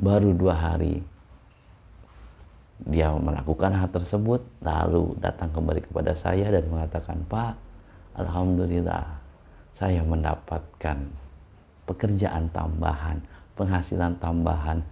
Baru 2 hari dia melakukan hal tersebut, lalu datang kembali kepada saya dan mengatakan, "Pak, alhamdulillah saya mendapatkan pekerjaan tambahan, penghasilan tambahan."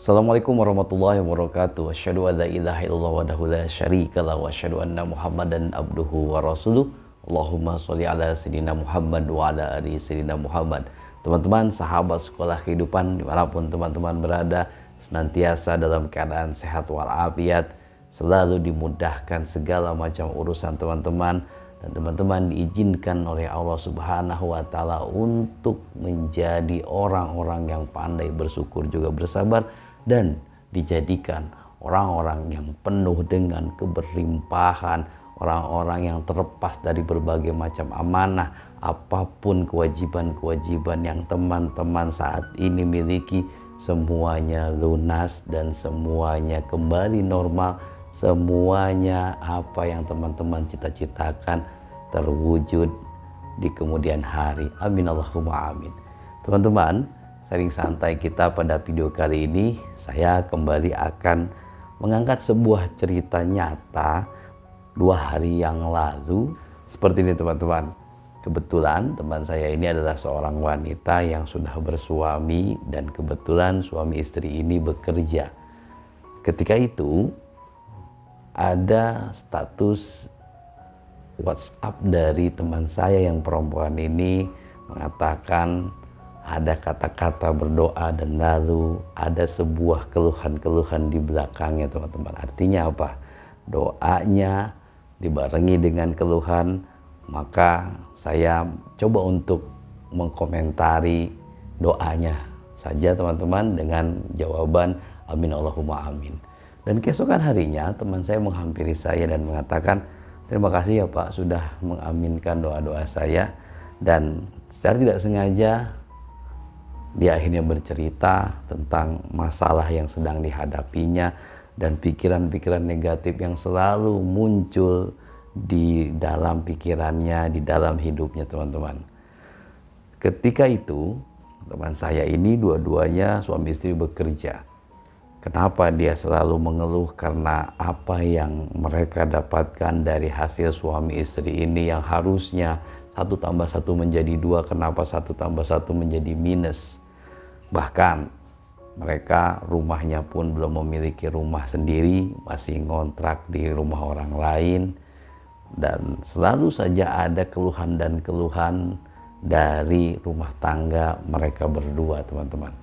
Assalamualaikum warahmatullahi wabarakatuh. Asyhadu an la ilaha illallah wahdahu la syarikalah wa asyhadu anna Muhammadan abduhu wa rasuluh. Allahumma sholli ala sayyidina Muhammad wa ala ali sayyidina Muhammad. Teman-teman, sahabat sekolah kehidupan dimanapun teman-teman berada, senantiasa dalam keadaan sehat walafiat, selalu dimudahkan segala macam urusan teman-teman, dan teman-teman diizinkan oleh Allah Subhanahu wa Ta'ala untuk menjadi orang-orang yang pandai bersyukur juga bersabar, dan dijadikan orang-orang yang penuh dengan keberlimpahan, orang-orang yang terlepas dari berbagai macam amanah. Apapun kewajiban-kewajiban yang teman-teman saat ini miliki, semuanya lunas dan semuanya kembali normal. Semuanya apa yang teman-teman cita-citakan terwujud di kemudian hari. Amin Allahumma amin. Teman-teman, sharing santai kita pada video kali ini, saya kembali akan mengangkat sebuah cerita nyata 2 hari yang lalu. Seperti ini teman-teman. Kebetulan teman saya ini adalah seorang wanita yang sudah bersuami, dan kebetulan suami istri ini bekerja. Ketika itu ada status WhatsApp dari teman saya yang perempuan ini mengatakan ada kata-kata berdoa, dan lalu ada sebuah keluhan-keluhan di belakangnya teman-teman. Artinya apa? Doanya dibarengi dengan keluhan. Maka saya coba untuk mengkomentari doanya saja teman-teman dengan jawaban amin Allahumma amin. Dan keesokan harinya teman saya menghampiri saya dan mengatakan, "Terima kasih ya Pak sudah mengaminkan doa-doa saya." Dan secara tidak sengaja dia akhirnya bercerita tentang masalah yang sedang dihadapinya dan pikiran-pikiran negatif yang selalu muncul di dalam pikirannya, di dalam hidupnya teman-teman. Ketika itu teman saya ini dua-duanya suami istri bekerja. Kenapa dia selalu mengeluh? Karena apa yang mereka dapatkan dari hasil suami istri ini yang harusnya 1 tambah 1 menjadi 2, kenapa 1 tambah 1 menjadi minus? Bahkan mereka rumahnya pun belum memiliki rumah sendiri, masih ngontrak di rumah orang lain. Dan selalu saja ada keluhan dan keluhan dari rumah tangga mereka berdua teman-teman.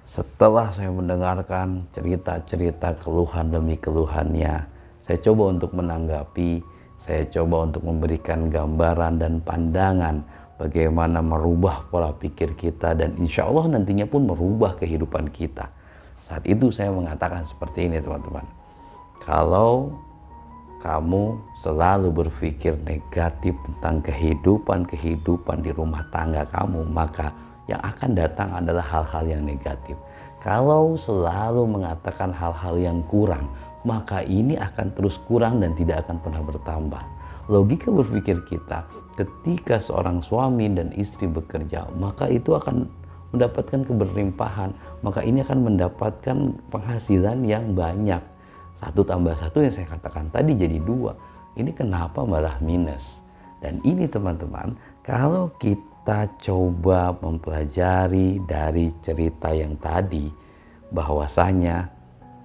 Setelah saya mendengarkan cerita-cerita keluhan demi keluhannya, saya coba untuk menanggapi, saya coba untuk memberikan gambaran dan pandangan bagaimana merubah pola pikir kita, dan insya Allah nantinya pun merubah kehidupan kita. Saat itu saya mengatakan seperti ini teman-teman. Kalau kamu selalu berpikir negatif tentang kehidupan di rumah tangga kamu, maka yang akan datang adalah hal-hal yang negatif. Kalau selalu mengatakan hal-hal yang kurang, maka ini akan terus kurang dan tidak akan pernah bertambah. Logika berpikir kita, ketika seorang suami dan istri bekerja, maka itu akan mendapatkan keberlimpahan, maka ini akan mendapatkan penghasilan yang banyak. 1 tambah 1 yang saya katakan tadi jadi 2. Ini kenapa malah minus? Dan ini teman-teman, kalau kita coba mempelajari dari cerita yang tadi, bahwasanya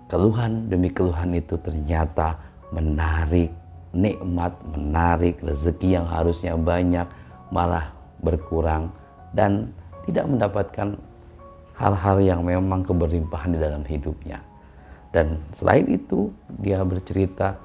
keluhan demi keluhan itu ternyata menarik nikmat, menarik rezeki yang harusnya banyak, malah berkurang dan tidak mendapatkan hal-hal yang memang keberlimpahan di dalam hidupnya. Dan selain itu dia bercerita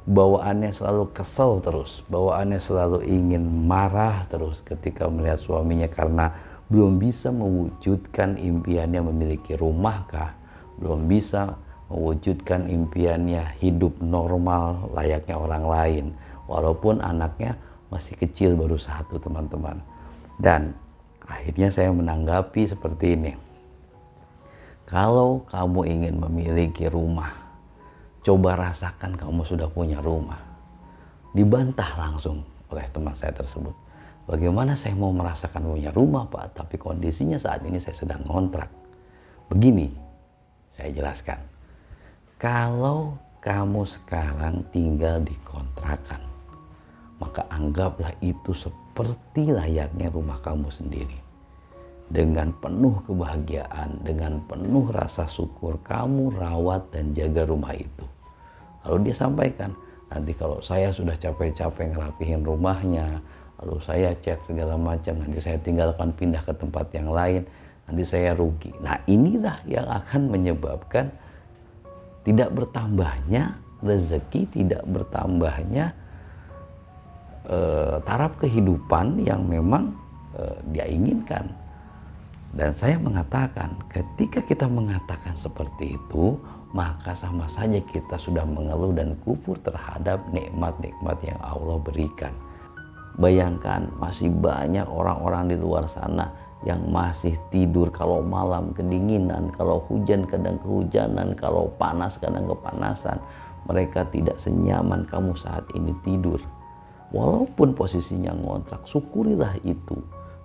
bawaannya selalu kesel terus, bawaannya selalu ingin marah terus ketika melihat suaminya karena belum bisa mewujudkan impiannya memiliki rumah kah, belum bisa mewujudkan impiannya hidup normal layaknya orang lain, walaupun anaknya masih kecil baru 1 teman-teman. Dan akhirnya saya menanggapi seperti ini. Kalau kamu ingin memiliki rumah, coba rasakan kamu sudah punya rumah. Dibantah langsung oleh teman saya tersebut. Bagaimana saya mau merasakan punya rumah Pak, tapi kondisinya saat ini saya sedang ngontrak. Begini, saya jelaskan. Kalau kamu sekarang tinggal di kontrakan, maka anggaplah itu seperti layaknya rumah kamu sendiri. Dengan penuh kebahagiaan, dengan penuh rasa syukur, kamu rawat dan jaga rumah itu. Lalu dia sampaikan, nanti kalau saya sudah capek-capek ngerapihin rumahnya, lalu saya cat segala macam, nanti saya tinggalkan pindah ke tempat yang lain, nanti saya rugi. Nah inilah yang akan menyebabkan tidak bertambahnya rezeki, tidak bertambahnya taraf kehidupan yang memang dia inginkan. Dan saya mengatakan, ketika kita mengatakan seperti itu, maka sama saja kita sudah mengeluh dan kufur terhadap nikmat-nikmat yang Allah berikan. Bayangkan masih banyak orang-orang di luar sana yang masih tidur kalau malam kedinginan, kalau hujan kadang kehujanan, kalau panas kadang kepanasan. Mereka tidak senyaman kamu saat ini tidur. Walaupun posisinya ngontrak, syukurilah itu.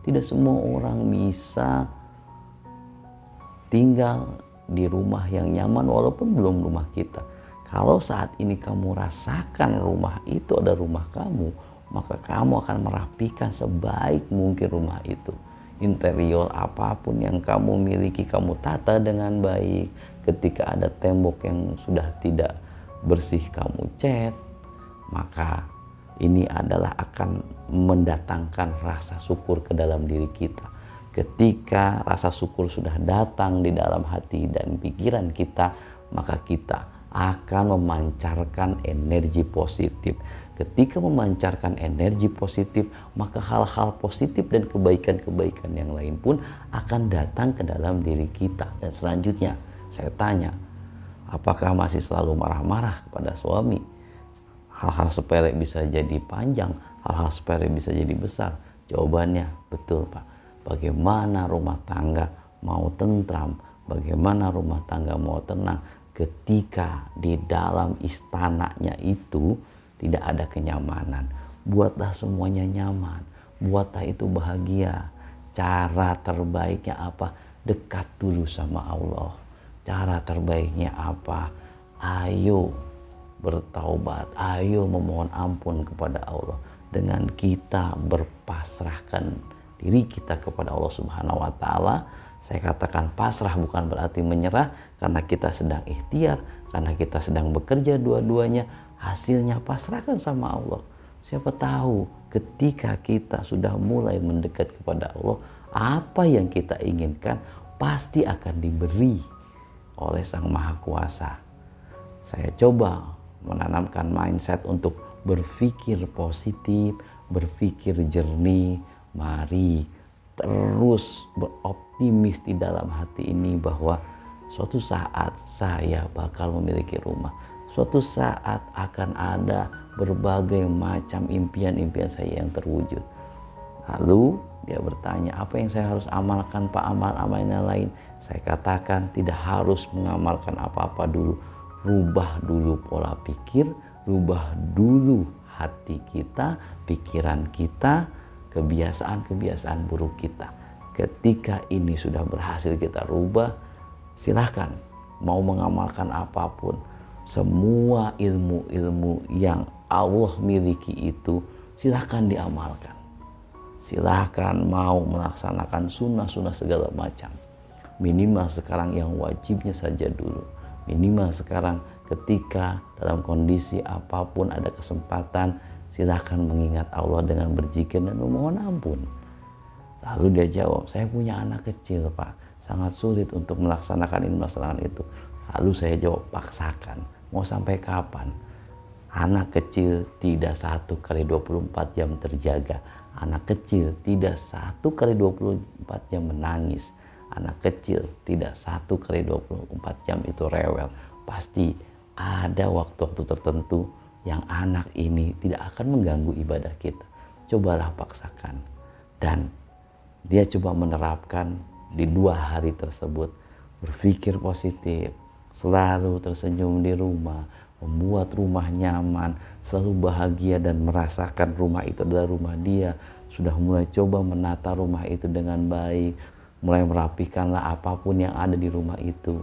Tidak semua orang bisa tinggal di rumah yang nyaman walaupun belum rumah kita. Kalau saat ini kamu rasakan rumah itu ada rumah kamu, maka kamu akan merapikan sebaik mungkin rumah itu. Interior apapun yang kamu miliki kamu tata dengan baik. Ketika ada tembok yang sudah tidak bersih kamu cat, maka ini adalah akan mendatangkan rasa syukur ke dalam diri kita. Ketika rasa syukur sudah datang di dalam hati dan pikiran kita, maka kita akan memancarkan energi positif. Ketika memancarkan energi positif, maka hal-hal positif dan kebaikan-kebaikan yang lain pun akan datang ke dalam diri kita. Dan selanjutnya, saya tanya, apakah masih selalu marah-marah kepada suami? Hal-hal sepele bisa jadi panjang, hal-hal sepele bisa jadi besar. Jawabannya, betul Pak. Bagaimana rumah tangga mau tentram, bagaimana rumah tangga mau tenang ketika di dalam istananya itu tidak ada kenyamanan. Buatlah semuanya nyaman, buatlah itu bahagia. Cara terbaiknya apa? Dekat dulu sama Allah. Cara terbaiknya apa? Ayo bertaubat, ayo memohon ampun kepada Allah. Dengan kita berpasrahkan diri kita kepada Allah Subhanahu wa Ta'ala. Saya katakan pasrah bukan berarti menyerah, karena kita sedang ikhtiar, karena kita sedang bekerja dua-duanya. Hasilnya pasrahkan sama Allah. Siapa tahu ketika kita sudah mulai mendekat kepada Allah, apa yang kita inginkan pasti akan diberi oleh Sang Maha Kuasa. Saya coba menanamkan mindset untuk berpikir positif, berpikir jernih. Mari terus beroptimis di dalam hati ini bahwa suatu saat saya bakal memiliki rumah. Suatu saat akan ada berbagai macam impian-impian saya yang terwujud. Lalu dia bertanya, apa yang saya harus amalkan Pak, amal-amal yang lain? Saya katakan tidak harus mengamalkan apa-apa dulu. Rubah dulu pola pikir, rubah dulu hati kita, pikiran kita, kebiasaan-kebiasaan buruk kita. Ketika ini sudah berhasil kita rubah, silahkan mau mengamalkan apapun. Semua ilmu-ilmu yang Allah miliki itu silahkan diamalkan. Silahkan mau melaksanakan sunnah-sunnah segala macam. Minimal sekarang yang wajibnya saja dulu. Minimal sekarang ketika dalam kondisi apapun ada kesempatan, silahkan mengingat Allah dengan berzikir dan memohon ampun. Lalu dia jawab, saya punya anak kecil Pak, sangat sulit untuk melaksanakan ini, melaksanakan itu. Lalu saya jawab, paksakan. Mau sampai kapan? Anak kecil tidak 1 kali 24 jam terjaga. Anak kecil tidak 1 kali 24 jam menangis. Anak kecil tidak 1 kali 24 jam itu rewel. Pasti ada waktu-waktu tertentu yang anak ini tidak akan mengganggu ibadah kita. Cobalah paksakan. Dan dia coba menerapkan di 2 hari tersebut. Berpikir positif, selalu tersenyum di rumah, membuat rumah nyaman, selalu bahagia dan merasakan rumah itu adalah rumah dia. Sudah mulai coba menata rumah itu dengan baik, mulai merapikanlah apapun yang ada di rumah itu.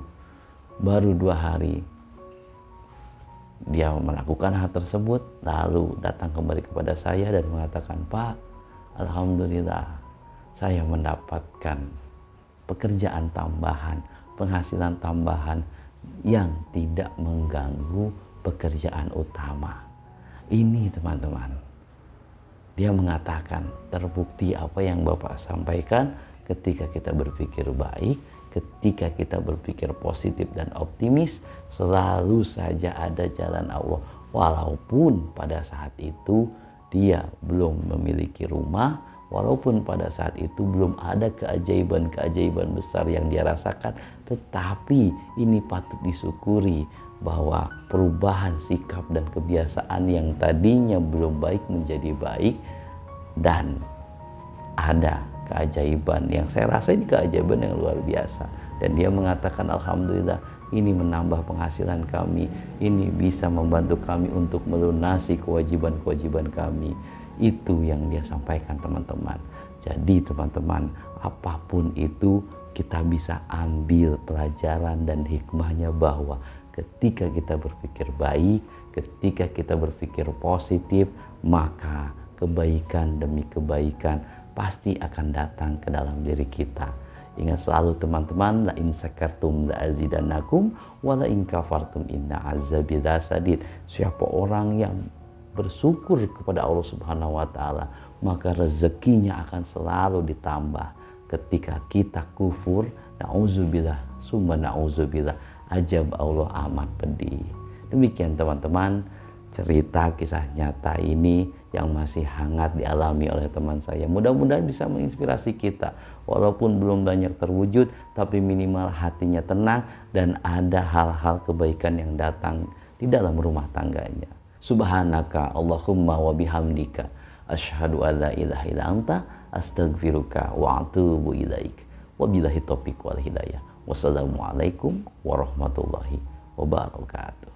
Baru 2 hari dia melakukan hal tersebut, lalu datang kembali kepada saya dan mengatakan, "Pak, alhamdulillah saya mendapatkan pekerjaan tambahan, penghasilan tambahan yang tidak mengganggu pekerjaan utama." Ini teman-teman, dia mengatakan terbukti apa yang Bapak sampaikan, ketika kita berpikir baik, ketika kita berpikir positif dan optimis, selalu saja ada jalan Allah. Walaupun pada saat itu dia belum memiliki rumah, walaupun pada saat itu belum ada keajaiban-keajaiban besar yang dia rasakan, tetapi ini patut disyukuri bahwa perubahan sikap dan kebiasaan yang tadinya belum baik menjadi baik, dan ada keajaiban yang saya rasa ini keajaiban yang luar biasa. Dan dia mengatakan, alhamdulillah ini menambah penghasilan kami, ini bisa membantu kami untuk melunasi kewajiban-kewajiban kami. Itu yang dia sampaikan teman-teman. Jadi teman-teman, apapun itu kita bisa ambil pelajaran dan hikmahnya bahwa ketika kita berpikir baik, ketika kita berpikir positif, maka kebaikan demi kebaikan pasti akan datang ke dalam diri kita. Ingat selalu teman-teman, la in sakartum la azidannakum wa la in kafartum inna azabi lasadid. Siapa orang yang bersyukur kepada Allah Subhanahu wa taala, maka rezekinya akan selalu ditambah. Ketika kita kufur, nauzubillah summa nauzubillah, ajab Allah amat pedih. Demikian teman-teman, cerita kisah nyata ini yang masih hangat dialami oleh teman saya. Mudah-mudahan bisa menginspirasi kita. Walaupun belum banyak terwujud, tapi minimal hatinya tenang dan ada hal-hal kebaikan yang datang di dalam rumah tangganya. Subhanaka Allahumma wa bihamdika asyhadu an la ilaha illa anta astaghfiruka wa atubu ilaik. Wabillahi taufiq wal hidayah. Wassalamualaikum warahmatullahi wabarakatuh.